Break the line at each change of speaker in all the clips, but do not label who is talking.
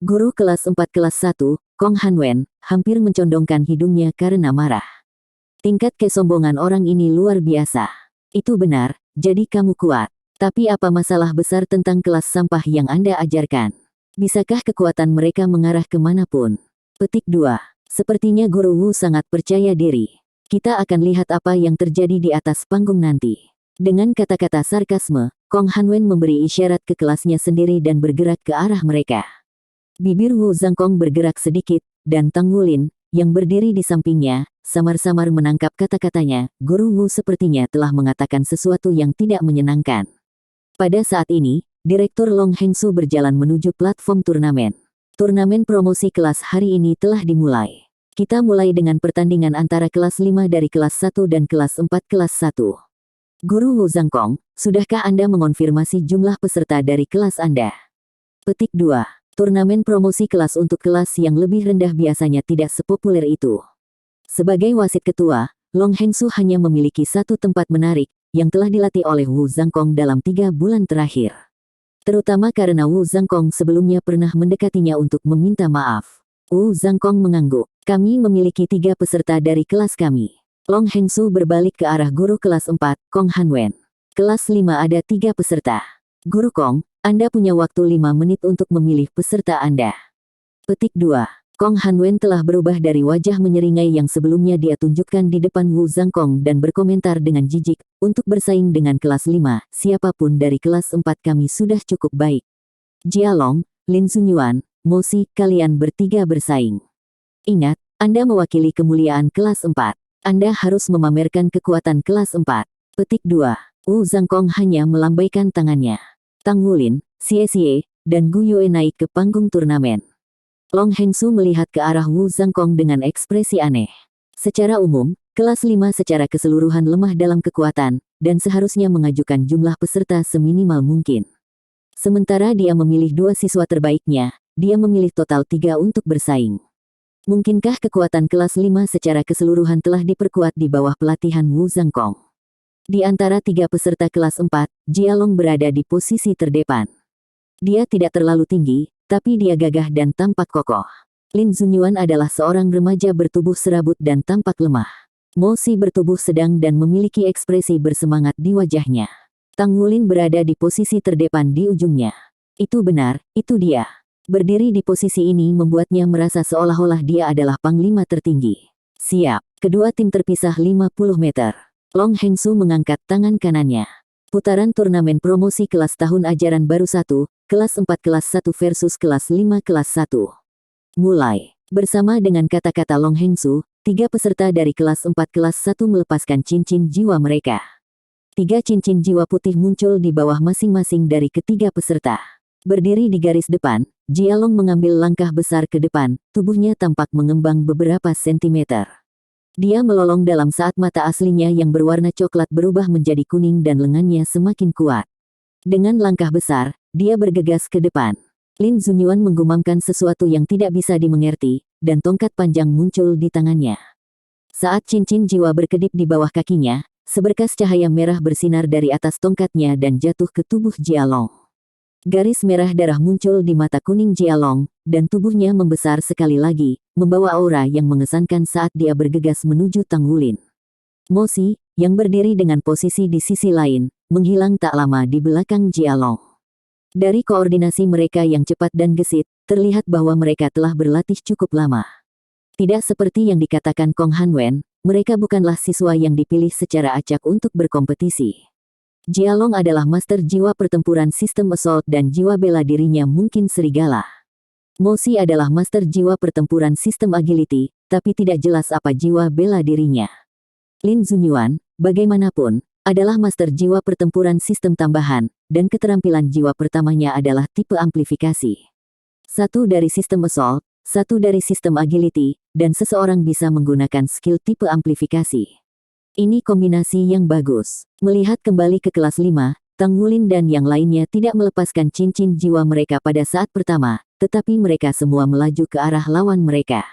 Guru kelas 4 kelas 1, Kong Hanwen, hampir mencondongkan hidungnya karena marah. Tingkat kesombongan orang ini luar biasa. Itu benar, jadi kamu kuat. Tapi apa masalah besar tentang kelas sampah yang Anda ajarkan? Bisakah kekuatan mereka mengarah kemanapun? Petik 2. Sepertinya Guru Wu sangat percaya diri. Kita akan lihat apa yang terjadi di atas panggung nanti. Dengan kata-kata sarkasme, Kong Hanwen memberi isyarat ke kelasnya sendiri dan bergerak ke arah mereka. Bibir Wu Zhangkong bergerak sedikit, dan Tang Wulin, yang berdiri di sampingnya, samar-samar menangkap kata-katanya. Guru Wu sepertinya telah mengatakan sesuatu yang tidak menyenangkan. Pada saat ini, Direktur Long Hengsu berjalan menuju platform turnamen. Turnamen promosi kelas hari ini telah dimulai. Kita mulai dengan pertandingan antara kelas 5 dari kelas 1 dan kelas 4 kelas 1. Guru Wu Zhangkong, sudahkah Anda mengonfirmasi jumlah peserta dari kelas Anda? Petik 2. Turnamen promosi kelas untuk kelas yang lebih rendah biasanya tidak sepopuler itu. Sebagai wasit ketua, Long Hengsu hanya memiliki satu tempat menarik, yang telah dilatih oleh Wu Zhangkong dalam 3 bulan terakhir. Terutama karena Wu Zhangkong sebelumnya pernah mendekatinya untuk meminta maaf. Wu Zhangkong mengangguk. Kami memiliki 3 peserta dari kelas kami. Long Hengsu berbalik ke arah guru kelas 4, Kong Hanwen. Kelas 5 ada 3 peserta. Guru Kong, Anda punya waktu 5 menit untuk memilih peserta Anda. Petik 2. Kong Hanwen telah berubah dari wajah menyeringai yang sebelumnya dia tunjukkan di depan Wu Zhangkong dan berkomentar dengan jijik, untuk bersaing dengan kelas 5, siapapun dari kelas 4 kami sudah cukup baik. Jia Long, Lin Xunyuan, Mo Si, kalian bertiga bersaing. Ingat, Anda mewakili kemuliaan kelas 4. Anda harus memamerkan kekuatan kelas 4. Petik 2. Wu Zhangkong hanya melambaikan tangannya. Tang Wulin, Xie, dan Gu Yue naik ke panggung turnamen. Long Hengsu melihat ke arah Wu Zhangkong dengan ekspresi aneh. Secara umum, kelas 5 secara keseluruhan lemah dalam kekuatan, dan seharusnya mengajukan jumlah peserta seminimal mungkin. Sementara dia memilih 2 siswa terbaiknya, dia memilih total 3 untuk bersaing. Mungkinkah kekuatan kelas 5 secara keseluruhan telah diperkuat di bawah pelatihan Wu Zhangkong? Di antara 3 peserta kelas 4, Jia Long berada di posisi terdepan. Dia tidak terlalu tinggi, tapi dia gagah dan tampak kokoh. Lin Xunyuan adalah seorang remaja bertubuh serabut dan tampak lemah. Mo Si bertubuh sedang dan memiliki ekspresi bersemangat di wajahnya. Tang Wulin berada di posisi terdepan di ujungnya. Itu benar, itu dia. Berdiri di posisi ini membuatnya merasa seolah-olah dia adalah panglima tertinggi. Siap. Kedua tim terpisah 50 meter. Long Hengsu mengangkat tangan kanannya. Putaran turnamen promosi kelas tahun ajaran baru 1, kelas 4 kelas 1 versus kelas 5 kelas 1. Mulai. Bersama dengan kata-kata Long Hengsu, 3 peserta dari kelas 4 kelas 1 melepaskan cincin jiwa mereka. 3 cincin jiwa putih muncul di bawah masing-masing dari ketiga peserta. Berdiri di garis depan, Jia Long mengambil langkah besar ke depan, tubuhnya tampak mengembang beberapa sentimeter. Dia melolong dalam saat mata aslinya yang berwarna coklat berubah menjadi kuning dan lengannya semakin kuat. Dengan langkah besar, dia bergegas ke depan. Lin Xunyuan menggumamkan sesuatu yang tidak bisa dimengerti, dan tongkat panjang muncul di tangannya. Saat cincin jiwa berkedip di bawah kakinya, seberkas cahaya merah bersinar dari atas tongkatnya dan jatuh ke tubuh Jia Long. Garis merah darah muncul di mata kuning Jia Long, dan tubuhnya membesar sekali lagi, membawa aura yang mengesankan saat dia bergegas menuju Tang Wulin. Mo Si, yang berdiri dengan posisi di sisi lain, menghilang tak lama di belakang Jia Long. Dari koordinasi mereka yang cepat dan gesit, terlihat bahwa mereka telah berlatih cukup lama. Tidak seperti yang dikatakan Kong Hanwen, mereka bukanlah siswa yang dipilih secara acak untuk berkompetisi. Jia Long adalah master jiwa pertempuran sistem assault dan jiwa bela dirinya mungkin serigala. Mo Si adalah master jiwa pertempuran sistem agility, tapi tidak jelas apa jiwa bela dirinya. Lin Xunyuan, bagaimanapun, adalah master jiwa pertempuran sistem tambahan, dan keterampilan jiwa pertamanya adalah tipe amplifikasi. 1 dari sistem assault, 1 dari sistem agility, dan seseorang bisa menggunakan skill tipe amplifikasi. Ini kombinasi yang bagus. Melihat kembali ke kelas 5, Tang Wulin dan yang lainnya tidak melepaskan cincin jiwa mereka pada saat pertama, tetapi mereka semua melaju ke arah lawan mereka.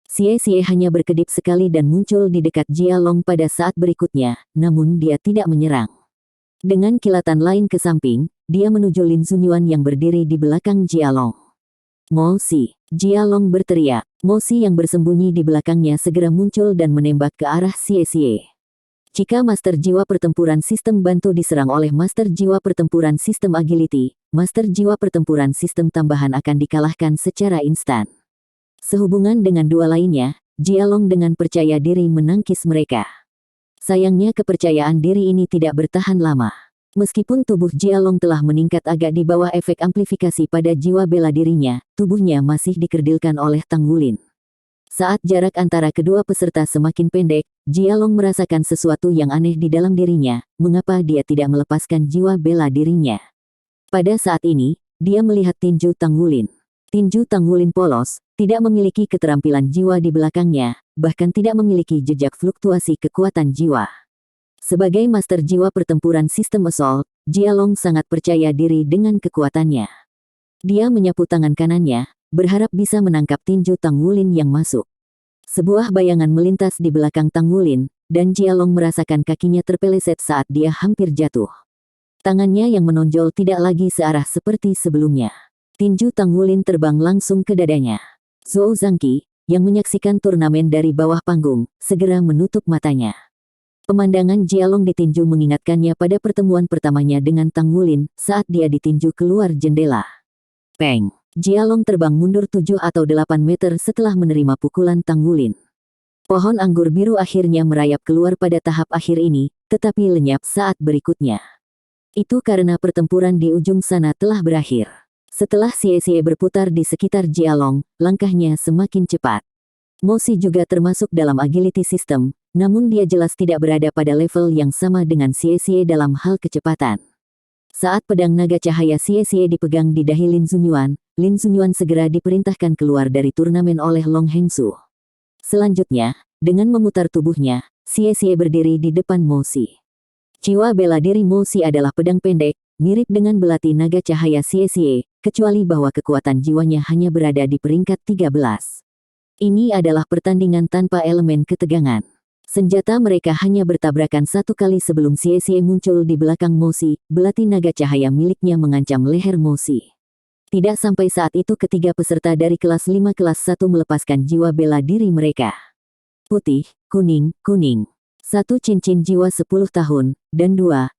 Xie hanya berkedip sekali dan muncul di dekat Jia Long pada saat berikutnya, namun dia tidak menyerang. Dengan kilatan lain ke samping, dia menuju Lin Xunyuan yang berdiri di belakang Jia Long. Mo Si, Jia Long berteriak. Mo Si yang bersembunyi di belakangnya segera muncul dan menembak ke arah Xie Xie. Jika Master Jiwa Pertempuran Sistem Bantu diserang oleh Master Jiwa Pertempuran Sistem Agility, Master Jiwa Pertempuran Sistem Tambahan akan dikalahkan secara instan. Sehubungan dengan dua lainnya, Jia Long dengan percaya diri menangkis mereka. Sayangnya kepercayaan diri ini tidak bertahan lama. Meskipun tubuh Jia Long telah meningkat agak di bawah efek amplifikasi pada jiwa bela dirinya, tubuhnya masih dikerdilkan oleh Tang Wulin. Saat jarak antara kedua peserta semakin pendek, Jia Long merasakan sesuatu yang aneh di dalam dirinya, mengapa dia tidak melepaskan jiwa bela dirinya. Pada saat ini, dia melihat tinju Tang Wulin. Tinju Tang Wulin polos, tidak memiliki keterampilan jiwa di belakangnya, bahkan tidak memiliki jejak fluktuasi kekuatan jiwa. Sebagai Master Jiwa Pertempuran Sistem Assault, Jia Long sangat percaya diri dengan kekuatannya. Dia menyapu tangan kanannya, berharap bisa menangkap tinju Tang Wulin yang masuk. Sebuah bayangan melintas di belakang Tang Wulin, dan Jia Long merasakan kakinya terpeleset saat dia hampir jatuh. Tangannya yang menonjol tidak lagi searah seperti sebelumnya. Tinju Tang Wulin terbang langsung ke dadanya. Zhou Zhangqi, yang menyaksikan turnamen dari bawah panggung, segera menutup matanya. Pemandangan Jia Long ditinju mengingatkannya pada pertemuan pertamanya dengan Tang Wulin saat dia ditinju keluar jendela. Peng! Jia Long terbang mundur 7 atau 8 meter setelah menerima pukulan Tang Wulin. Pohon anggur biru akhirnya merayap keluar pada tahap akhir ini, tetapi lenyap saat berikutnya. Itu karena pertempuran di ujung sana telah berakhir. Setelah Xie Xie berputar di sekitar Jia Long, langkahnya semakin cepat. Mo Si juga termasuk dalam agility system, namun dia jelas tidak berada pada level yang sama dengan Xie Xie dalam hal kecepatan. Saat pedang naga cahaya Xie Xie dipegang di dahi Lin Xunyuan segera diperintahkan keluar dari turnamen oleh Long Hengsu. Selanjutnya, dengan memutar tubuhnya, Xie Xie berdiri di depan Mo Si. Jiwa bela diri Mo Si adalah pedang pendek, mirip dengan belati naga cahaya Xie Xie, kecuali bahwa kekuatan jiwanya hanya berada di peringkat 13. Ini adalah pertandingan tanpa elemen ketegangan. Senjata mereka hanya bertabrakan satu kali sebelum Xie Xie muncul di belakang Mo Si, belati naga cahaya miliknya mengancam leher Mo Si. Tidak sampai saat itu ketiga peserta dari kelas 5 kelas 1 melepaskan jiwa bela diri mereka. Putih, kuning, kuning. 1 cincin jiwa 10 tahun, dan 200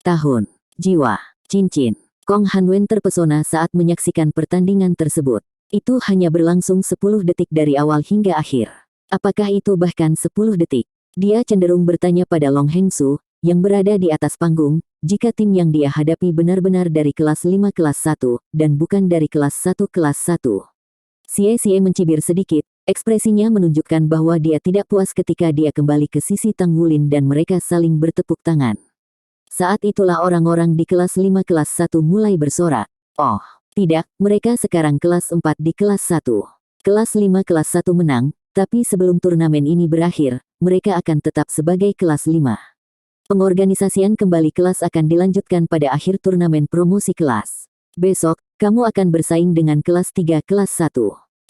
tahun. Jiwa, cincin. Kong Hanwen terpesona saat menyaksikan pertandingan tersebut. Itu hanya berlangsung 10 detik dari awal hingga akhir. Apakah itu bahkan 10 detik? Dia cenderung bertanya pada Long Hengsu, yang berada di atas panggung, jika tim yang dia hadapi benar-benar dari kelas 5 kelas 1, dan bukan dari kelas 1 kelas 1. Xie Xie mencibir sedikit, ekspresinya menunjukkan bahwa dia tidak puas ketika dia kembali ke sisi Tang Wulin dan mereka saling bertepuk tangan. Saat itulah orang-orang di kelas 5 kelas 1 mulai bersorak. Oh, tidak, mereka sekarang kelas 4 di kelas 1. Kelas 5 kelas 1 menang, tapi sebelum turnamen ini berakhir, mereka akan tetap sebagai kelas 5. Pengorganisasian kembali kelas akan dilanjutkan pada akhir turnamen promosi kelas. Besok, kamu akan bersaing dengan kelas 3 kelas 1.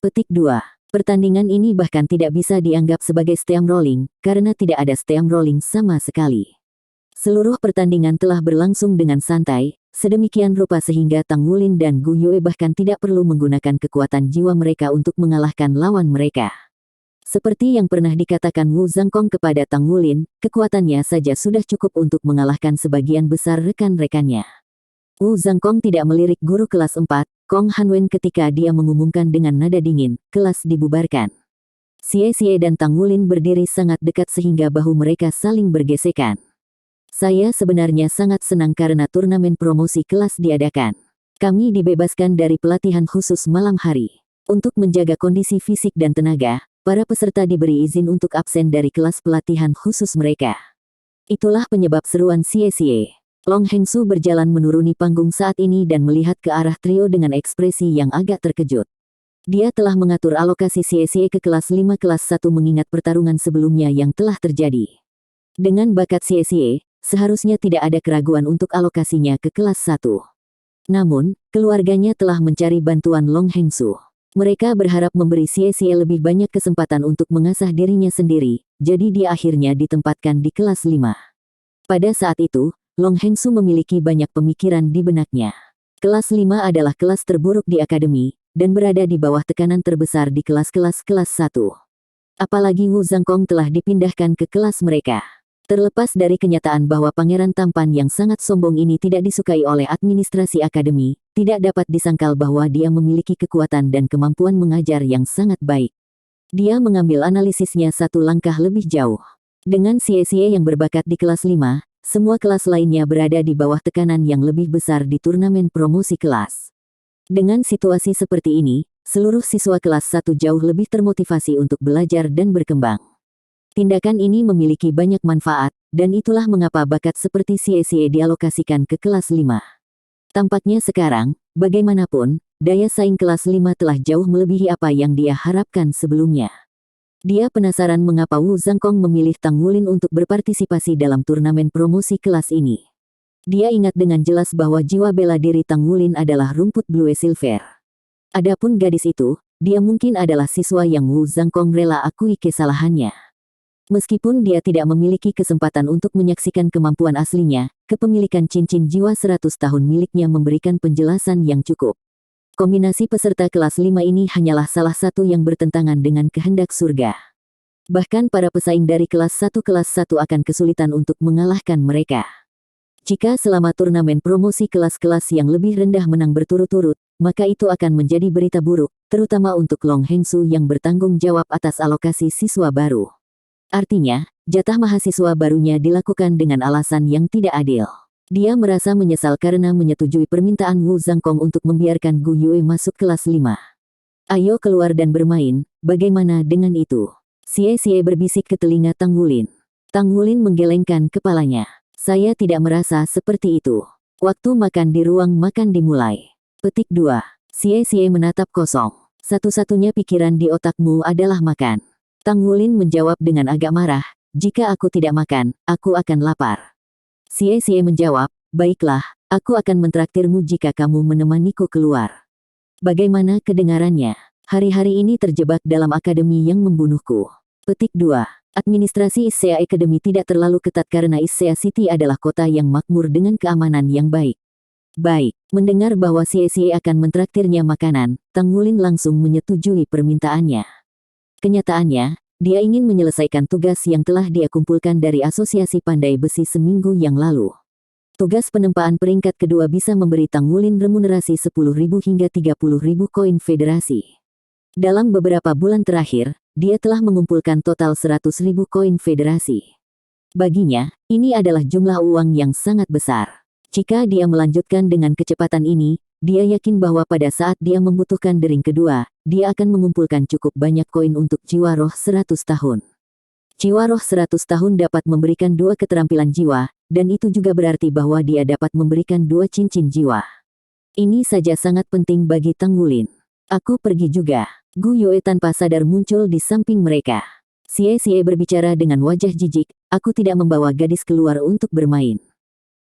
Petik 2. Pertandingan ini bahkan tidak bisa dianggap sebagai steamrolling, karena tidak ada steamrolling sama sekali. Seluruh pertandingan telah berlangsung dengan santai, sedemikian rupa sehingga Tang Wulin dan Gu Yue bahkan tidak perlu menggunakan kekuatan jiwa mereka untuk mengalahkan lawan mereka. Seperti yang pernah dikatakan Wu Zhangkong kepada Tang Wulin, kekuatannya saja sudah cukup untuk mengalahkan sebagian besar rekan-rekannya. Wu Zhangkong tidak melirik guru kelas 4, Kong Hanwen ketika dia mengumumkan dengan nada dingin, kelas dibubarkan. Xie Xie dan Tang Wulin berdiri sangat dekat sehingga bahu mereka saling bergesekan. Saya sebenarnya sangat senang karena turnamen promosi kelas diadakan. Kami dibebaskan dari pelatihan khusus malam hari. Untuk menjaga kondisi fisik dan tenaga, para peserta diberi izin untuk absen dari kelas pelatihan khusus mereka. Itulah penyebab seruan Xie Xie. Long Hengsu berjalan menuruni panggung saat ini dan melihat ke arah trio dengan ekspresi yang agak terkejut. Dia telah mengatur alokasi Xie Xie ke kelas 5 kelas 1 mengingat pertarungan sebelumnya yang telah terjadi. Dengan bakat Xie Xie, seharusnya tidak ada keraguan untuk alokasinya ke kelas 1. Namun, keluarganya telah mencari bantuan Long Hengsu. Mereka berharap memberi Xie Xie lebih banyak kesempatan untuk mengasah dirinya sendiri, jadi dia akhirnya ditempatkan di kelas 5. Pada saat itu, Long Hengsu memiliki banyak pemikiran di benaknya. Kelas 5 adalah kelas terburuk di akademi, dan berada di bawah tekanan terbesar di kelas-kelas kelas 1. Apalagi Wu Zhangkong telah dipindahkan ke kelas mereka. Terlepas dari kenyataan bahwa pangeran tampan yang sangat sombong ini tidak disukai oleh administrasi akademi, tidak dapat disangkal bahwa dia memiliki kekuatan dan kemampuan mengajar yang sangat baik. Dia mengambil analisisnya satu langkah lebih jauh. Dengan Xie yang berbakat di kelas 5, semua kelas lainnya berada di bawah tekanan yang lebih besar di turnamen promosi kelas. Dengan situasi seperti ini, seluruh siswa kelas 1 jauh lebih termotivasi untuk belajar dan berkembang. Tindakan ini memiliki banyak manfaat, dan itulah mengapa bakat seperti Xie dialokasikan ke kelas 5. Tampaknya sekarang, bagaimanapun, daya saing kelas 5 telah jauh melebihi apa yang dia harapkan sebelumnya. Dia penasaran mengapa Wu Zhangkong memilih Tang Wulin untuk berpartisipasi dalam turnamen promosi kelas ini. Dia ingat dengan jelas bahwa jiwa bela diri Tang Wulin adalah rumput Blue Silver. Adapun gadis itu, dia mungkin adalah siswa yang Wu Zhangkong rela akui kesalahannya. Meskipun dia tidak memiliki kesempatan untuk menyaksikan kemampuan aslinya, kepemilikan cincin jiwa 100 tahun miliknya memberikan penjelasan yang cukup. Kombinasi peserta kelas 5 ini hanyalah salah satu yang bertentangan dengan kehendak surga. Bahkan para pesaing dari kelas 1 akan kesulitan untuk mengalahkan mereka. Jika selama turnamen promosi kelas-kelas yang lebih rendah menang berturut-turut, maka itu akan menjadi berita buruk, terutama untuk Long Hengsu yang bertanggung jawab atas alokasi siswa baru. Artinya, jatah mahasiswa barunya dilakukan dengan alasan yang tidak adil. Dia merasa menyesal karena menyetujui permintaan Wu Zhangkong untuk membiarkan Gu Yue masuk kelas 5. Ayo keluar dan bermain, bagaimana dengan itu? Xie berbisik ke telinga Tang Wulin. Tang Wulin menggelengkan kepalanya. Saya tidak merasa seperti itu. Waktu makan di ruang makan dimulai. Petik 2. Xie menatap kosong. Satu-satunya pikiran di otakmu adalah makan. Tang Wulin menjawab dengan agak marah, jika aku tidak makan, aku akan lapar. Xie menjawab, baiklah, aku akan mentraktirmu jika kamu menemaniku keluar. Bagaimana kedengarannya? Hari-hari ini terjebak dalam akademi yang membunuhku. Petik 2. Administrasi Issea Academy tidak terlalu ketat karena Issea City adalah kota yang makmur dengan keamanan yang baik. Baik, mendengar bahwa Xie akan mentraktirnya makanan, Tang Wulin langsung menyetujui permintaannya. Kenyataannya, dia ingin menyelesaikan tugas yang telah dia kumpulkan dari Asosiasi Pandai Besi seminggu yang lalu. Tugas penempaan peringkat kedua bisa memberi Tang Wulin remunerasi 10.000 hingga 30.000 koin federasi. Dalam beberapa bulan terakhir, dia telah mengumpulkan total 100.000 koin federasi. Baginya, ini adalah jumlah uang yang sangat besar. Jika dia melanjutkan dengan kecepatan ini, dia yakin bahwa pada saat dia membutuhkan dering kedua, dia akan mengumpulkan cukup banyak koin untuk jiwa roh 100 tahun. Jiwa roh 100 tahun dapat memberikan 2 keterampilan jiwa, dan itu juga berarti bahwa dia dapat memberikan 2 cincin jiwa. Ini saja sangat penting bagi Tang Wulin. Aku pergi juga. Gu Yue tanpa sadar muncul di samping mereka. Xie berbicara dengan wajah jijik, aku tidak membawa gadis keluar untuk bermain.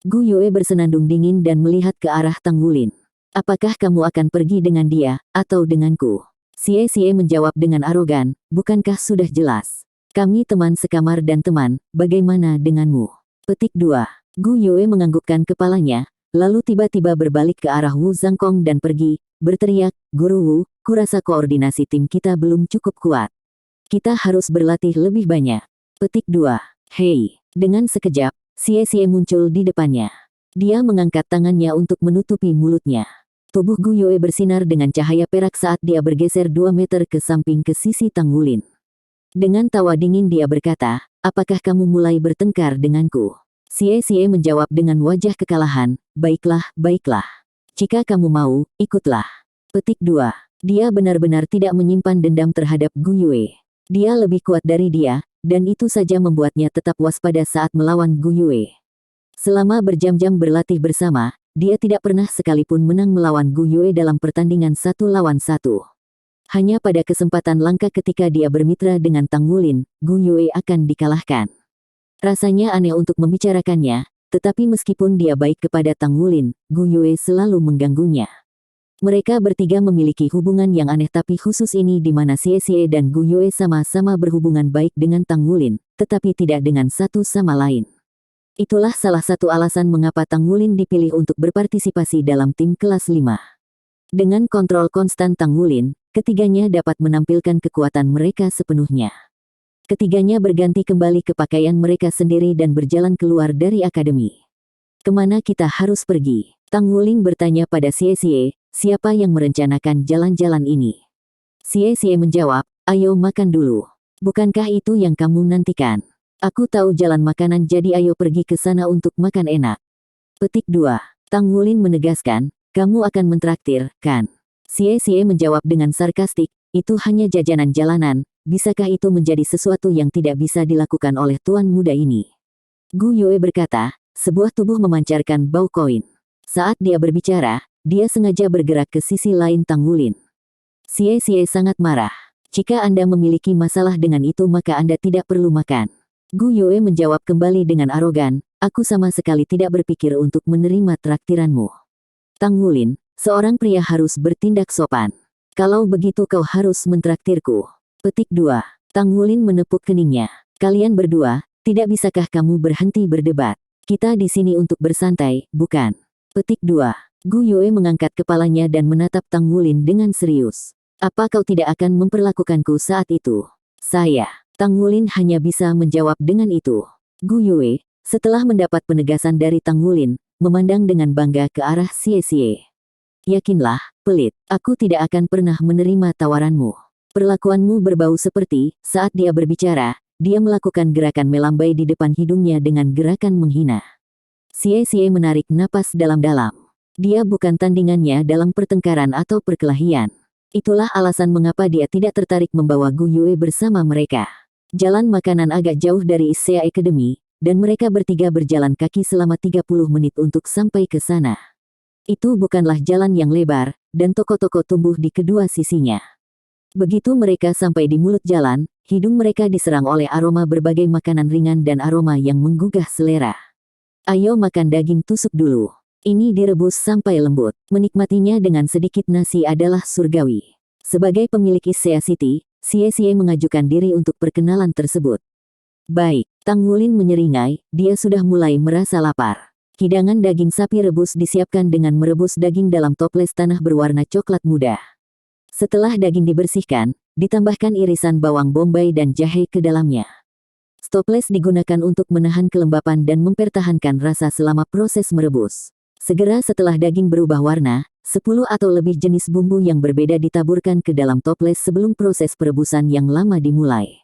Gu Yue bersenandung dingin dan melihat ke arah Tang Wulin. Apakah kamu akan pergi dengan dia, atau denganku? Xie menjawab dengan arogan, bukankah sudah jelas? Kami teman sekamar dan teman, bagaimana denganmu? Petik 2. Gu Yue menganggukkan kepalanya, lalu tiba-tiba berbalik ke arah Wu Zhangkong dan pergi, berteriak, Guru Wu, kurasa koordinasi tim kita belum cukup kuat. Kita harus berlatih lebih banyak. Petik 2. Hei, dengan sekejap, Xie muncul di depannya. Dia mengangkat tangannya untuk menutupi mulutnya. Tubuh Gu Yue bersinar dengan cahaya perak saat dia bergeser 2 meter ke samping ke sisi Tang Wulin. Dengan tawa dingin dia berkata, apakah kamu mulai bertengkar denganku? Xie menjawab dengan wajah kekalahan, baiklah, baiklah. Jika kamu mau, ikutlah. Petik 2. Dia benar-benar tidak menyimpan dendam terhadap Gu Yue. Dia lebih kuat dari dia, dan itu saja membuatnya tetap waspada saat melawan Gu Yue. Selama berjam-jam berlatih bersama, dia tidak pernah sekalipun menang melawan Gu Yue dalam pertandingan 1 lawan 1. Hanya pada kesempatan langka ketika dia bermitra dengan Tang Wulin, Gu Yue akan dikalahkan. Rasanya aneh untuk membicarakannya, tetapi meskipun dia baik kepada Tang Wulin, Gu Yue selalu mengganggunya. Mereka bertiga memiliki hubungan yang aneh tapi khusus ini di mana Xie dan Gu Yue sama-sama berhubungan baik dengan Tang Wulin, tetapi tidak dengan satu sama lain. Itulah salah satu alasan mengapa Tang Wulin dipilih untuk berpartisipasi dalam tim kelas 5. Dengan kontrol konstan Tang Wulin, ketiganya dapat menampilkan kekuatan mereka sepenuhnya. Ketiganya berganti kembali ke pakaian mereka sendiri dan berjalan keluar dari akademi. Kemana kita harus pergi? Tang Wuling bertanya pada Xie Xie, siapa yang merencanakan jalan-jalan ini? Xie Xie menjawab, ayo makan dulu. Bukankah itu yang kamu nantikan? Aku tahu jalan makanan, jadi ayo pergi ke sana untuk makan enak. Petik 2. Tang Wulin menegaskan, kamu akan mentraktir, kan? Xie Xie menjawab dengan sarkastik, itu hanya jajanan jalanan, bisakah itu menjadi sesuatu yang tidak bisa dilakukan oleh tuan muda ini? Gu Yue berkata, sebuah tubuh memancarkan bau koin. Saat dia berbicara, dia sengaja bergerak ke sisi lain Tang Wulin. Xie Xie sangat marah. Jika Anda memiliki masalah dengan itu maka Anda tidak perlu makan. Gu Yue menjawab kembali dengan arogan, aku sama sekali tidak berpikir untuk menerima traktiranmu. Tang Wulin, seorang pria harus bertindak sopan. Kalau begitu kau harus mentraktirku. Petik 2. Tang Wulin menepuk keningnya. Kalian berdua, tidak bisakah kamu berhenti berdebat? Kita di sini untuk bersantai, bukan? Petik 2. Gu Yue mengangkat kepalanya dan menatap Tang Wulin dengan serius. Apa kau tidak akan memperlakukanku saat itu? Saya. Tang Wulin hanya bisa menjawab dengan itu. Gu Yue, setelah mendapat penegasan dari Tang Wulin, memandang dengan bangga ke arah Xie Xie. Yakinlah, pelit, aku tidak akan pernah menerima tawaranmu. Perlakuanmu berbau seperti, saat dia berbicara, dia melakukan gerakan melambai di depan hidungnya dengan gerakan menghina. Xie Xie menarik napas dalam-dalam. Dia bukan tandingannya dalam pertengkaran atau perkelahian. Itulah alasan mengapa dia tidak tertarik membawa Gu Yue bersama mereka. Jalan makanan agak jauh dari Issea Academy, dan mereka bertiga berjalan kaki selama 30 menit untuk sampai ke sana. Itu bukanlah jalan yang lebar, dan toko-toko tumbuh di kedua sisinya. Begitu mereka sampai di mulut jalan, hidung mereka diserang oleh aroma berbagai makanan ringan dan aroma yang menggugah selera. Ayo makan daging tusuk dulu. Ini direbus sampai lembut. Menikmatinya dengan sedikit nasi adalah surgawi. Sebagai pemilik Issea City, Xie Xie mengajukan diri untuk perkenalan tersebut. Baik, Tang Wulin menyeringai, dia sudah mulai merasa lapar. Hidangan daging sapi rebus disiapkan dengan merebus daging dalam toples tanah berwarna coklat muda. Setelah daging dibersihkan, ditambahkan irisan bawang bombay dan jahe ke dalamnya. Toples digunakan untuk menahan kelembapan dan mempertahankan rasa selama proses merebus. Segera setelah daging berubah warna, 10 atau lebih jenis bumbu yang berbeda ditaburkan ke dalam toples sebelum proses perebusan yang lama dimulai.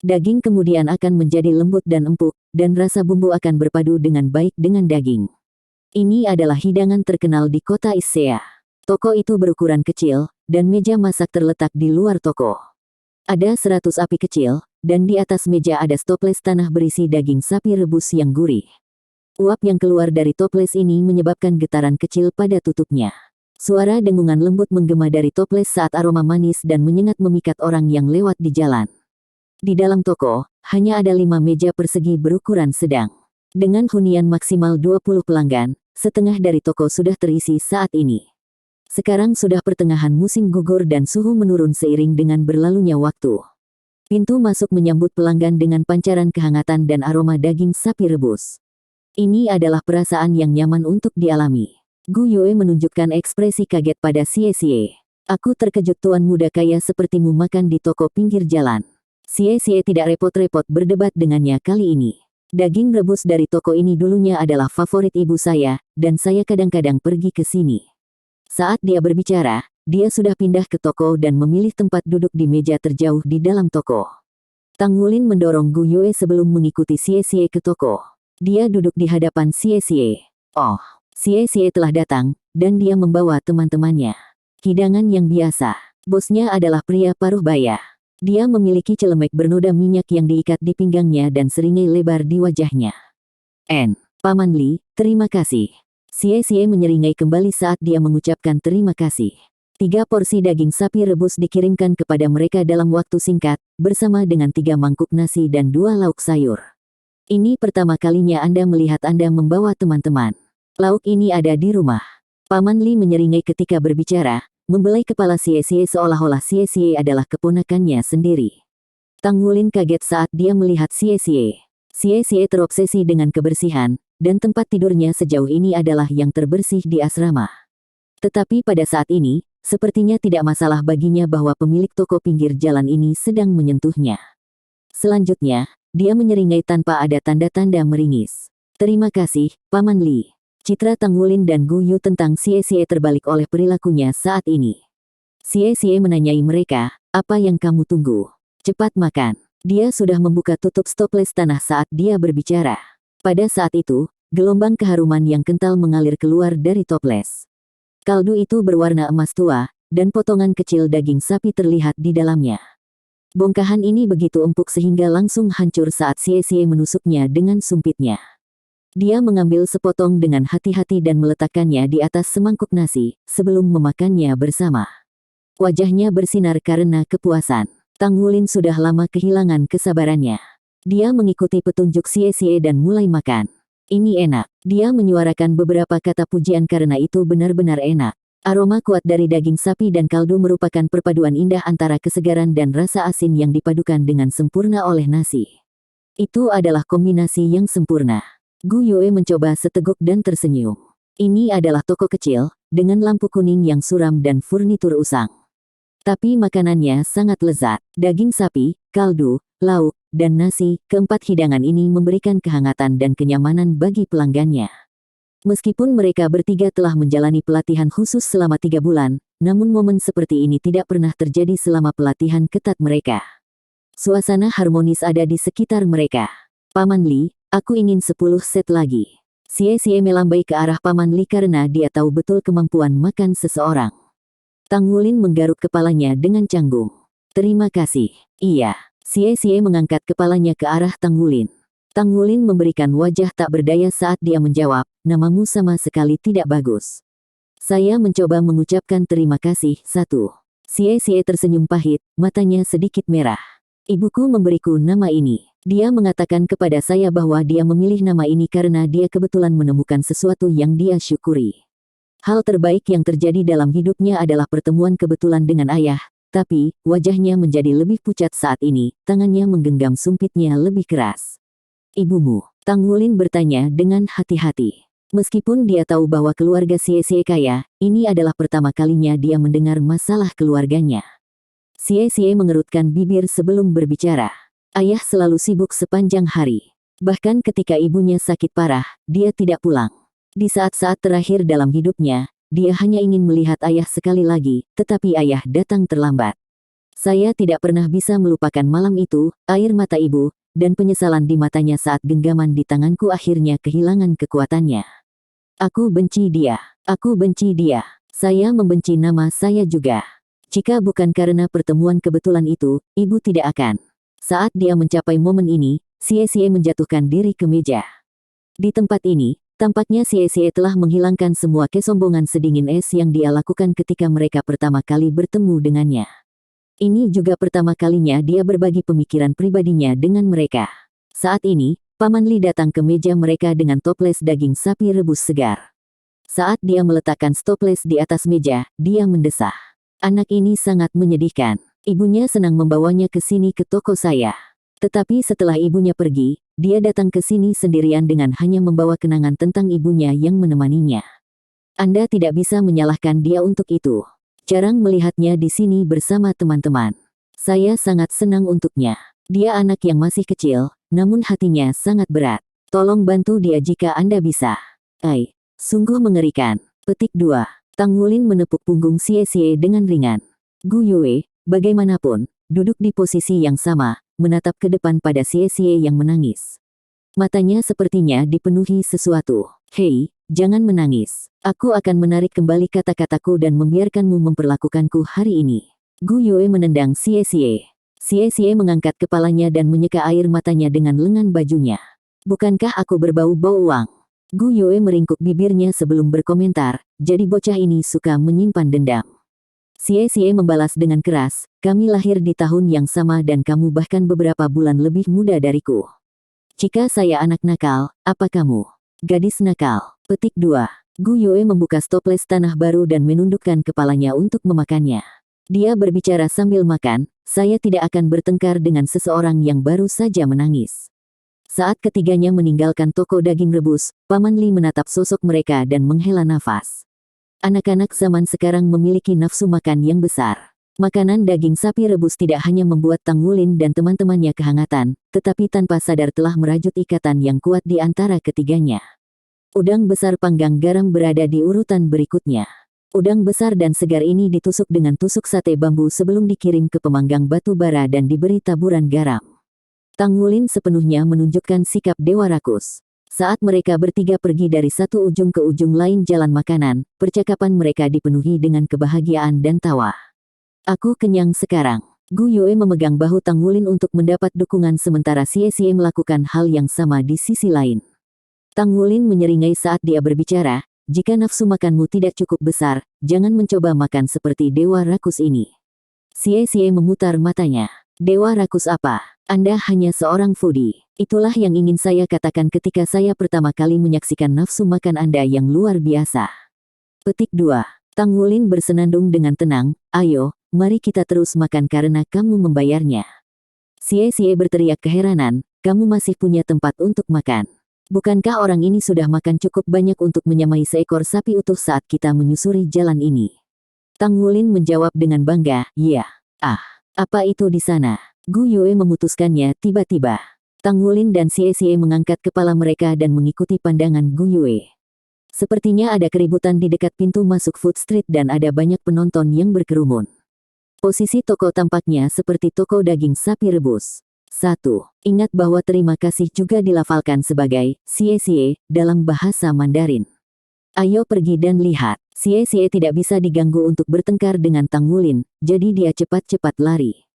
Daging kemudian akan menjadi lembut dan empuk, dan rasa bumbu akan berpadu dengan baik dengan daging. Ini adalah hidangan terkenal di kota Issea. Toko itu berukuran kecil, dan meja masak terletak di luar toko. Ada 100 api kecil, dan di atas meja ada toples tanah berisi daging sapi rebus yang gurih. Uap yang keluar dari toples ini menyebabkan getaran kecil pada tutupnya. Suara dengungan lembut menggema dari toples saat aroma manis dan menyengat memikat orang yang lewat di jalan. Di dalam toko, hanya ada 5 meja persegi berukuran sedang. Dengan hunian maksimal 20 pelanggan, setengah dari toko sudah terisi saat ini. Sekarang sudah pertengahan musim gugur dan suhu menurun seiring dengan berlalunya waktu. Pintu masuk menyambut pelanggan dengan pancaran kehangatan dan aroma daging sapi rebus. Ini adalah perasaan yang nyaman untuk dialami. Gu Yue menunjukkan ekspresi kaget pada Xie Xie. Aku terkejut tuan muda kaya sepertimu makan di toko pinggir jalan. Xie Xie tidak repot-repot berdebat dengannya kali ini. Daging rebus dari toko ini dulunya adalah favorit ibu saya, dan saya kadang-kadang pergi ke sini. Saat dia berbicara, dia sudah pindah ke toko dan memilih tempat duduk di meja terjauh di dalam toko. Tang Wulin mendorong Gu Yue sebelum mengikuti Xie Xie ke toko. Dia duduk di hadapan Xie Xie. Oh, Xie Xie telah datang, dan dia membawa teman-temannya. Hidangan yang biasa. Bosnya adalah pria paruh baya. Dia memiliki celemek bernoda minyak yang diikat di pinggangnya dan seringai lebar di wajahnya. Paman Li, terima kasih. Xie Xie menyeringai kembali saat dia mengucapkan terima kasih. 3 porsi daging sapi rebus dikirimkan kepada mereka dalam waktu singkat, bersama dengan 3 mangkuk nasi dan 2 lauk sayur. Ini pertama kalinya Anda melihat Anda membawa teman-teman. Lauk ini ada di rumah. Paman Li menyeringai ketika berbicara, membelai kepala Xie Xie seolah-olah Xie Xie adalah keponakannya sendiri. Tang Wulin kaget saat dia melihat Xie Xie. Xie Xie terobsesi dengan kebersihan, dan tempat tidurnya sejauh ini adalah yang terbersih di asrama. Tetapi pada saat ini, sepertinya tidak masalah baginya bahwa pemilik toko pinggir jalan ini sedang menyentuhnya. Selanjutnya, dia menyeringai tanpa ada tanda-tanda meringis. Terima kasih, Paman Li. Citra Tang Wulin dan Gu Yu tentang Xie terbalik oleh perilakunya saat ini. Xie menanyai mereka, apa yang kamu tunggu? Cepat makan. Dia sudah membuka tutup stoples tanah saat dia berbicara. Pada saat itu, gelombang keharuman yang kental mengalir keluar dari toples. Kaldu itu berwarna emas tua, dan potongan kecil daging sapi terlihat di dalamnya. Bongkahan ini begitu empuk sehingga langsung hancur saat Xie menusuknya dengan sumpitnya. Dia mengambil sepotong dengan hati-hati dan meletakkannya di atas semangkuk nasi, sebelum memakannya bersama. Wajahnya bersinar karena kepuasan. Tang Wulin sudah lama kehilangan kesabarannya. Dia mengikuti petunjuk Xie dan mulai makan. Ini enak. Dia menyuarakan beberapa kata pujian karena itu benar-benar enak. Aroma kuat dari daging sapi dan kaldu merupakan perpaduan indah antara kesegaran dan rasa asin yang dipadukan dengan sempurna oleh nasi. Itu adalah kombinasi yang sempurna. Gu Yue mencoba seteguk dan tersenyum. Ini adalah toko kecil, dengan lampu kuning yang suram dan furnitur usang. Tapi makanannya sangat lezat. Daging sapi, kaldu, lauk, dan nasi, keempat hidangan ini memberikan kehangatan dan kenyamanan bagi pelanggannya. Meskipun mereka bertiga telah menjalani pelatihan khusus selama 3 bulan, namun momen seperti ini tidak pernah terjadi selama pelatihan ketat mereka. Suasana harmonis ada di sekitar mereka. Paman Li, aku ingin 10 set lagi. Xie melambai ke arah Paman Li karena dia tahu betul kemampuan makan seseorang. Tang Wulin menggaruk kepalanya dengan canggung. Terima kasih. Iya. Xie mengangkat kepalanya ke arah Tang Wulin. Tang Wulin memberikan wajah tak berdaya saat dia menjawab, namamu sama sekali tidak bagus. Saya mencoba mengucapkan terima kasih, satu. Xie tersenyum pahit, matanya sedikit merah. Ibuku memberiku nama ini. Dia mengatakan kepada saya bahwa dia memilih nama ini karena dia kebetulan menemukan sesuatu yang dia syukuri. Hal terbaik yang terjadi dalam hidupnya adalah pertemuan kebetulan dengan ayah, tapi wajahnya menjadi lebih pucat saat ini, tangannya menggenggam sumpitnya lebih keras. Ibumu? Tang Wulin bertanya dengan hati-hati. Meskipun dia tahu bahwa keluarga Xie kaya, ini adalah pertama kalinya dia mendengar masalah keluarganya. Xie mengerutkan bibir sebelum berbicara. Ayah selalu sibuk sepanjang hari. Bahkan ketika ibunya sakit parah, dia tidak pulang. Di saat-saat terakhir dalam hidupnya, dia hanya ingin melihat ayah sekali lagi, tetapi ayah datang terlambat. Saya tidak pernah bisa melupakan malam itu, air mata ibu, dan penyesalan di matanya saat genggaman di tanganku akhirnya kehilangan kekuatannya. Aku benci dia. Aku benci dia. Saya membenci nama saya juga. Jika bukan karena pertemuan kebetulan itu, ibu tidak akan. Saat dia mencapai momen ini, Xie menjatuhkan diri ke meja. Di tempat ini, tampaknya Xie telah menghilangkan semua kesombongan sedingin es yang dia lakukan ketika mereka pertama kali bertemu dengannya. Ini juga pertama kalinya dia berbagi pemikiran pribadinya dengan mereka. Saat ini, Paman Li datang ke meja mereka dengan toples daging sapi rebus segar. Saat dia meletakkan toples di atas meja, dia mendesah. Anak ini sangat menyedihkan. Ibunya senang membawanya ke sini ke toko saya. Tetapi setelah ibunya pergi, dia datang ke sini sendirian dengan hanya membawa kenangan tentang ibunya yang menemaninya. Anda tidak bisa menyalahkan dia untuk itu. Jarang melihatnya di sini bersama teman-teman. Saya sangat senang untuknya. Dia anak yang masih kecil, namun hatinya sangat berat. Tolong bantu dia jika Anda bisa. Sungguh mengerikan. Petik 2. Tang Wulin menepuk punggung Xie dengan ringan. Gu Yue, bagaimanapun, duduk di posisi yang sama, menatap ke depan pada Xie yang menangis. Matanya sepertinya dipenuhi sesuatu. Hei, jangan menangis. Aku akan menarik kembali kata-kataku dan membiarkanmu memperlakukanku hari ini. Gu Yue menendang Xie. Xie mengangkat kepalanya dan menyeka air matanya dengan lengan bajunya. Bukankah aku berbau-bau uang? Gu Yue meringkuk bibirnya sebelum berkomentar, jadi bocah ini suka menyimpan dendam. Xie membalas dengan keras, kami lahir di tahun yang sama dan kamu bahkan beberapa bulan lebih muda dariku. Jika saya anak nakal, apa kamu? Gadis nakal. Petik 2. Gu Yue membuka toples tanah baru dan menundukkan kepalanya untuk memakannya. Dia berbicara sambil makan, saya tidak akan bertengkar dengan seseorang yang baru saja menangis. Saat ketiganya meninggalkan toko daging rebus, Paman Li menatap sosok mereka dan menghela nafas. Anak-anak zaman sekarang memiliki nafsu makan yang besar. Makanan daging sapi rebus tidak hanya membuat Tang Wulin dan teman-temannya kehangatan, tetapi tanpa sadar telah merajut ikatan yang kuat di antara ketiganya. Udang besar panggang garam berada di urutan berikutnya. Udang besar dan segar ini ditusuk dengan tusuk sate bambu sebelum dikirim ke pemanggang batu bara dan diberi taburan garam. Tang Wulin sepenuhnya menunjukkan sikap dewa rakus. Saat mereka bertiga pergi dari satu ujung ke ujung lain jalan makanan, percakapan mereka dipenuhi dengan kebahagiaan dan tawa. Aku kenyang sekarang. Gu Yue memegang bahu Tang Wulin untuk mendapat dukungan sementara Xie melakukan hal yang sama di sisi lain. Tang Wulin menyeringai saat dia berbicara, jika nafsu makanmu tidak cukup besar, jangan mencoba makan seperti dewa rakus ini. Xie memutar matanya. Dewa rakus apa? Anda hanya seorang foodie. Itulah yang ingin saya katakan ketika saya pertama kali menyaksikan nafsu makan Anda yang luar biasa. Petik 2. Tang Wulin bersenandung dengan tenang, ayo, mari kita terus makan karena kamu membayarnya. Xie berteriak keheranan, kamu masih punya tempat untuk makan. Bukankah orang ini sudah makan cukup banyak untuk menyamai seekor sapi utuh saat kita menyusuri jalan ini? Tang Wulin menjawab dengan bangga, iya. Ah, apa itu di sana? Gu Yue memutuskannya tiba-tiba. Tang Wulin dan Xie mengangkat kepala mereka dan mengikuti pandangan Gu Yue. Sepertinya ada keributan di dekat pintu masuk Food Street dan ada banyak penonton yang berkerumun. Posisi toko tampaknya seperti toko daging sapi rebus. 1. Ingat bahwa terima kasih juga dilafalkan sebagai Xie dalam bahasa Mandarin. Ayo pergi dan lihat. Xie tidak bisa diganggu untuk bertengkar dengan Tang Wulin, jadi dia cepat-cepat lari.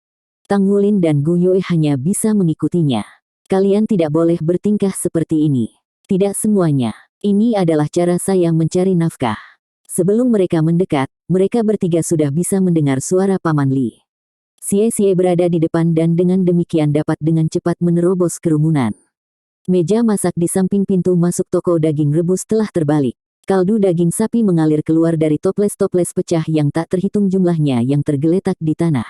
Tang Wulin dan Gu Yue hanya bisa mengikutinya. Kalian tidak boleh bertingkah seperti ini. Tidak semuanya. Ini adalah cara saya mencari nafkah. Sebelum mereka mendekat, mereka bertiga sudah bisa mendengar suara Paman Li. Xie berada di depan dan dengan demikian dapat dengan cepat menerobos kerumunan. Meja masak di samping pintu masuk toko daging rebus telah terbalik. Kaldu daging sapi mengalir keluar dari toples-toples pecah yang tak terhitung jumlahnya yang tergeletak di tanah.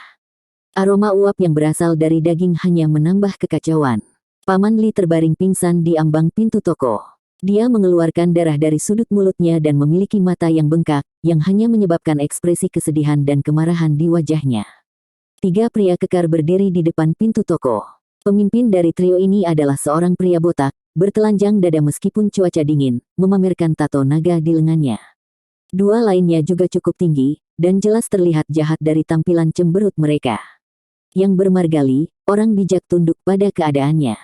Aroma uap yang berasal dari daging hanya menambah kekacauan. Paman Li terbaring pingsan di ambang pintu toko. Dia mengeluarkan darah dari sudut mulutnya dan memiliki mata yang bengkak, yang hanya menyebabkan ekspresi kesedihan dan kemarahan di wajahnya. 3 pria kekar berdiri di depan pintu toko. Pemimpin dari trio ini adalah seorang pria botak, bertelanjang dada meskipun cuaca dingin, memamerkan tato naga di lengannya. 2 lainnya juga cukup tinggi, dan jelas terlihat jahat dari tampilan cemberut mereka. Yang bermargali, orang bijak tunduk pada keadaannya.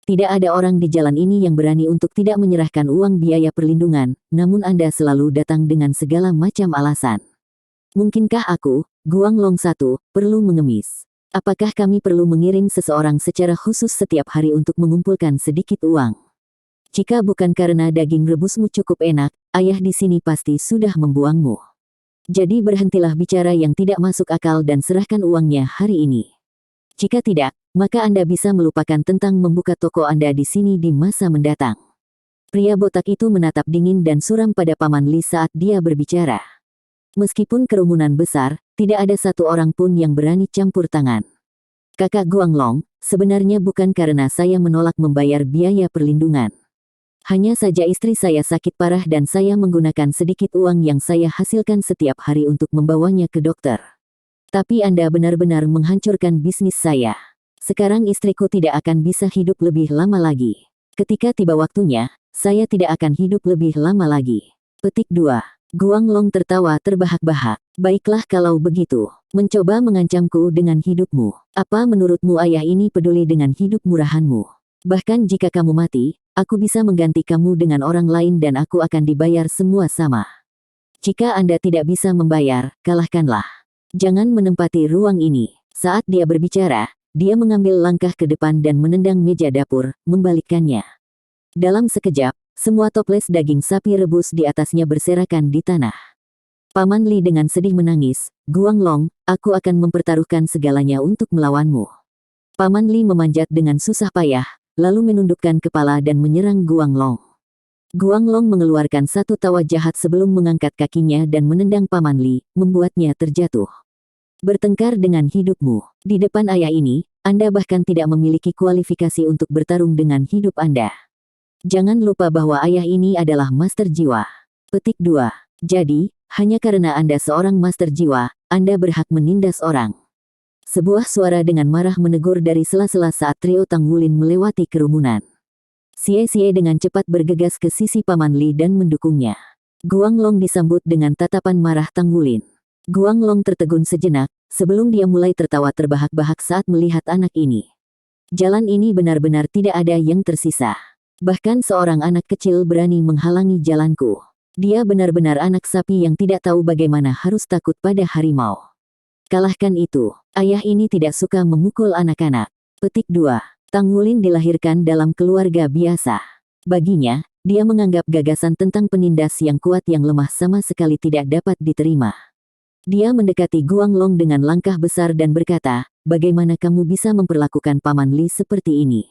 Tidak ada orang di jalan ini yang berani untuk tidak menyerahkan uang biaya perlindungan, namun Anda selalu datang dengan segala macam alasan. Mungkinkah aku, Guanglong 1, perlu mengemis? Apakah kami perlu mengirim seseorang secara khusus setiap hari untuk mengumpulkan sedikit uang? Jika bukan karena daging rebusmu cukup enak, ayah di sini pasti sudah membuangmu. Jadi berhentilah bicara yang tidak masuk akal dan serahkan uangnya hari ini. Jika tidak, maka Anda bisa melupakan tentang membuka toko Anda di sini di masa mendatang. Pria botak itu menatap dingin dan suram pada Paman Li saat dia berbicara. Meskipun kerumunan besar, tidak ada satu orang pun yang berani campur tangan. Kakak Guanglong, sebenarnya bukan karena saya menolak membayar biaya perlindungan. Hanya saja istri saya sakit parah dan saya menggunakan sedikit uang yang saya hasilkan setiap hari untuk membawanya ke dokter. Tapi Anda benar-benar menghancurkan bisnis saya. Sekarang istriku tidak akan bisa hidup lebih lama lagi. Ketika tiba waktunya, saya tidak akan hidup lebih lama lagi. Petik 2. Guanglong tertawa terbahak-bahak. Baiklah kalau begitu. Mencoba mengancamku dengan hidupmu. Apa menurutmu ayah ini peduli dengan hidup murahanmu? Bahkan jika kamu mati, aku bisa mengganti kamu dengan orang lain dan aku akan dibayar semua sama. Jika Anda tidak bisa membayar, kalahkanlah. Jangan menempati ruang ini. Saat dia berbicara, dia mengambil langkah ke depan dan menendang meja dapur, membalikkannya. Dalam sekejap, semua toples daging sapi rebus di atasnya berserakan di tanah. Paman Li dengan sedih menangis, Guanglong, aku akan mempertaruhkan segalanya untuk melawanmu. Paman Li memanjat dengan susah payah, lalu menundukkan kepala dan menyerang Guanglong. Guanglong mengeluarkan satu tawa jahat sebelum mengangkat kakinya dan menendang Paman Li, membuatnya terjatuh. Bertengkar dengan hidupmu. Di depan ayah ini, Anda bahkan tidak memiliki kualifikasi untuk bertarung dengan hidup Anda. Jangan lupa bahwa ayah ini adalah master jiwa. Petik 2. Jadi, hanya karena Anda seorang master jiwa, Anda berhak menindas orang. Sebuah suara dengan marah menegur dari sela-sela saat trio Tang Wulin melewati kerumunan. Xie dengan cepat bergegas ke sisi Paman Li dan mendukungnya. Guang Long disambut dengan tatapan marah Tang Wulin. Guang Long tertegun sejenak, sebelum dia mulai tertawa terbahak-bahak saat melihat anak ini. Jalan ini benar-benar tidak ada yang tersisa. Bahkan seorang anak kecil berani menghalangi jalanku. Dia benar-benar anak sapi yang tidak tahu bagaimana harus takut pada harimau. Kalahkan itu. Ayah ini tidak suka memukul anak-anak. Petik 2. Tang Wulin dilahirkan dalam keluarga biasa. Baginya, dia menganggap gagasan tentang penindas yang kuat yang lemah sama sekali tidak dapat diterima. Dia mendekati Guang Long dengan langkah besar dan berkata, "Bagaimana kamu bisa memperlakukan Paman Li seperti ini?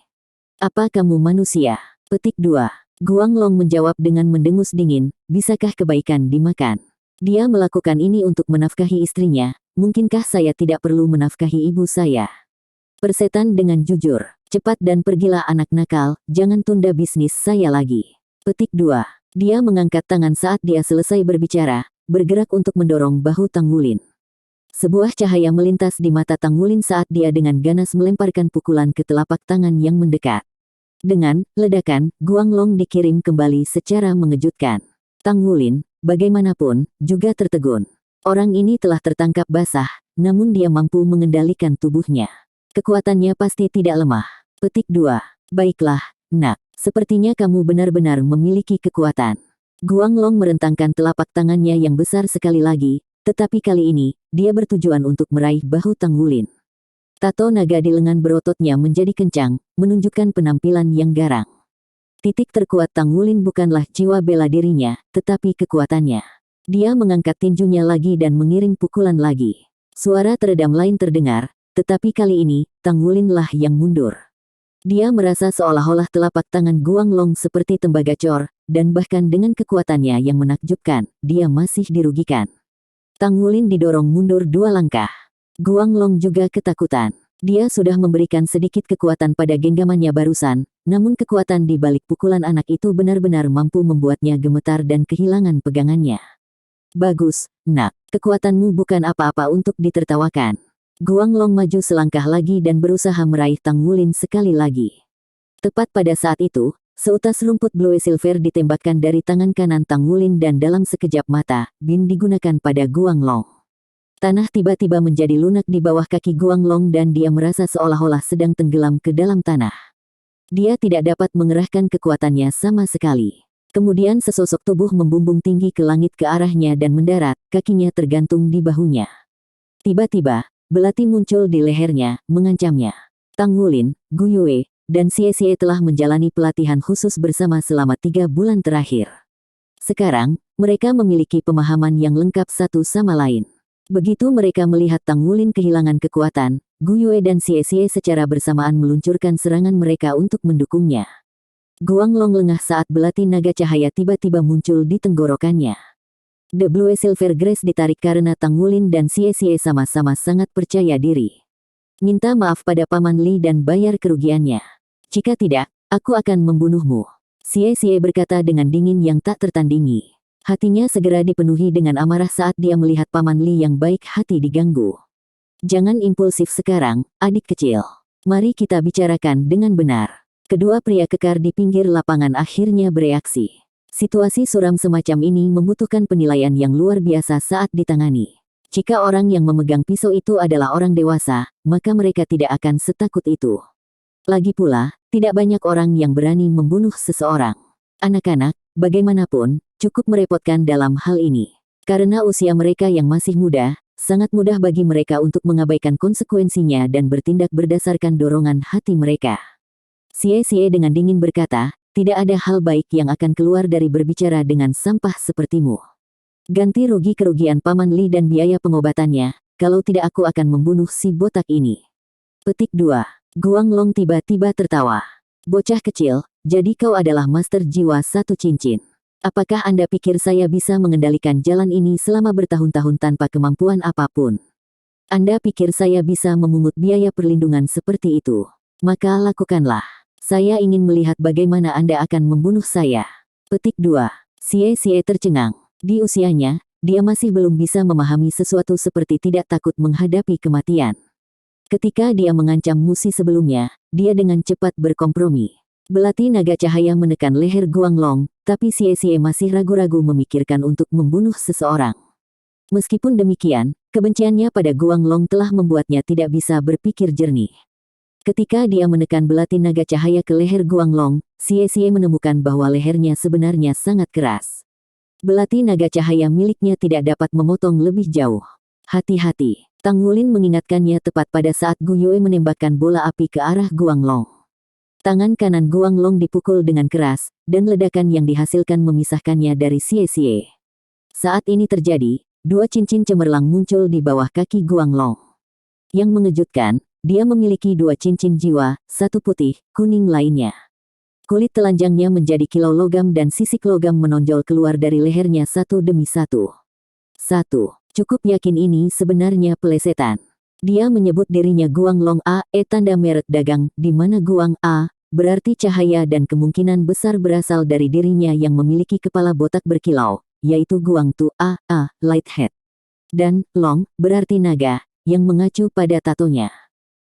Apa kamu manusia?" Petik 2. Guang Long menjawab dengan mendengus dingin, "Bisakah kebaikan dimakan? Dia melakukan ini untuk menafkahi istrinya, mungkinkah saya tidak perlu menafkahi ibu saya?" Persetan dengan jujur, "Cepat dan pergilah anak nakal, jangan tunda bisnis saya lagi." Petik 2. Dia mengangkat tangan saat dia selesai berbicara, bergerak untuk mendorong bahu Tang Wulin. Sebuah cahaya melintas di mata Tang Wulin saat dia dengan ganas melemparkan pukulan ke telapak tangan yang mendekat. Dengan ledakan, Guang Long dikirim kembali secara mengejutkan. Tang Wulin, bagaimanapun, juga tertegun. Orang ini telah tertangkap basah, namun dia mampu mengendalikan tubuhnya. Kekuatannya pasti tidak lemah. Petik 2. Baiklah, nak. Sepertinya kamu benar-benar memiliki kekuatan. Guang Long merentangkan telapak tangannya yang besar sekali lagi, tetapi kali ini, dia bertujuan untuk meraih bahu Tang Wulin. Tato naga di lengan berototnya menjadi kencang, menunjukkan penampilan yang garang. Titik terkuat Tang Wulin bukanlah jiwa bela dirinya, tetapi kekuatannya. Dia mengangkat tinjunya lagi dan mengiring pukulan lagi. Suara teredam lain terdengar, tetapi kali ini, Tang Wulin lah yang mundur. Dia merasa seolah-olah telapak tangan Guang Long seperti tembaga cor, dan bahkan dengan kekuatannya yang menakjubkan, dia masih dirugikan. Tang Wulin didorong mundur 2 langkah. Guang Long juga ketakutan. Dia sudah memberikan sedikit kekuatan pada genggamannya barusan, namun kekuatan di balik pukulan anak itu benar-benar mampu membuatnya gemetar dan kehilangan pegangannya. "Bagus, nak. Kekuatanmu bukan apa-apa untuk ditertawakan." Guang Long maju selangkah lagi dan berusaha meraih Tang Wulin sekali lagi. Tepat pada saat itu, seutas rumput Blue Silver ditembakkan dari tangan kanan Tang Wulin dan dalam sekejap mata, bin digunakan pada Guang Long. Tanah tiba-tiba menjadi lunak di bawah kaki Guang Long dan dia merasa seolah-olah sedang tenggelam ke dalam tanah. Dia tidak dapat mengerahkan kekuatannya sama sekali. Kemudian sesosok tubuh membumbung tinggi ke langit ke arahnya dan mendarat, kakinya tergantung di bahunya. Tiba-tiba, belati muncul di lehernya, mengancamnya. Tang Wulin, Gu Yue, dan Xie telah menjalani pelatihan khusus bersama selama 3 bulan terakhir. Sekarang, mereka memiliki pemahaman yang lengkap satu sama lain. Begitu mereka melihat Tang Wulin kehilangan kekuatan, Gu Yue dan Xie secara bersamaan meluncurkan serangan mereka untuk mendukungnya. Guang Long lengah saat belati naga cahaya tiba-tiba muncul di tenggorokannya. The Blue Silver Grace ditarik karena Tang Wulin dan Xie sama-sama sangat percaya diri. "Minta maaf pada Paman Li dan bayar kerugiannya. Jika tidak, aku akan membunuhmu." Xie berkata dengan dingin yang tak tertandingi. Hatinya segera dipenuhi dengan amarah saat dia melihat Paman Li yang baik hati diganggu. "Jangan impulsif sekarang, adik kecil. Mari kita bicarakan dengan benar." Kedua pria kekar di pinggir lapangan akhirnya bereaksi. Situasi suram semacam ini membutuhkan penilaian yang luar biasa saat ditangani. Jika orang yang memegang pisau itu adalah orang dewasa, maka mereka tidak akan setakut itu. Lagi pula, tidak banyak orang yang berani membunuh seseorang. Anak-anak, bagaimanapun, cukup merepotkan dalam hal ini. Karena usia mereka yang masih muda, sangat mudah bagi mereka untuk mengabaikan konsekuensinya dan bertindak berdasarkan dorongan hati mereka. Xie dengan dingin berkata, "Tidak ada hal baik yang akan keluar dari berbicara dengan sampah sepertimu. Ganti rugi kerugian Paman Li dan biaya pengobatannya, kalau tidak aku akan membunuh si botak ini." Petik 2. Guang Long tiba-tiba tertawa. "Bocah kecil, jadi kau adalah master jiwa 1 cincin. Apakah Anda pikir saya bisa mengendalikan jalan ini selama bertahun-tahun tanpa kemampuan apapun? Anda pikir saya bisa memungut biaya perlindungan seperti itu? Maka lakukanlah. Saya ingin melihat bagaimana Anda akan membunuh saya." Petik 2. Xie tercengang. Di usianya, dia masih belum bisa memahami sesuatu seperti tidak takut menghadapi kematian. Ketika dia mengancam musuh sebelumnya, dia dengan cepat berkompromi. Belati naga cahaya menekan leher Guanglong, tapi Xie masih ragu-ragu memikirkan untuk membunuh seseorang. Meskipun demikian, kebenciannya pada Guanglong telah membuatnya tidak bisa berpikir jernih. Ketika dia menekan belati naga cahaya ke leher Guanglong, Xie menemukan bahwa lehernya sebenarnya sangat keras. Belati naga cahaya miliknya tidak dapat memotong lebih jauh. Hati-hati, Tang Wulin mengingatkannya tepat pada saat Gu Yue menembakkan bola api ke arah Guanglong. Tangan kanan Guanglong dipukul dengan keras, dan ledakan yang dihasilkan memisahkannya dari Xie. Saat ini terjadi, dua cincin cemerlang muncul di bawah kaki Guanglong. Yang mengejutkan, dia memiliki dua cincin jiwa, satu putih, kuning lainnya. Kulit telanjangnya menjadi kilau logam dan sisik logam menonjol keluar dari lehernya satu demi satu. Cukup yakin ini sebenarnya pelesetan. Dia menyebut dirinya Guanglong A.E tanda merek dagang, di mana Guang A berarti cahaya dan kemungkinan besar berasal dari dirinya yang memiliki kepala botak berkilau, yaitu Guang Tu A Light Head. Dan Long berarti naga, yang mengacu pada tatonya.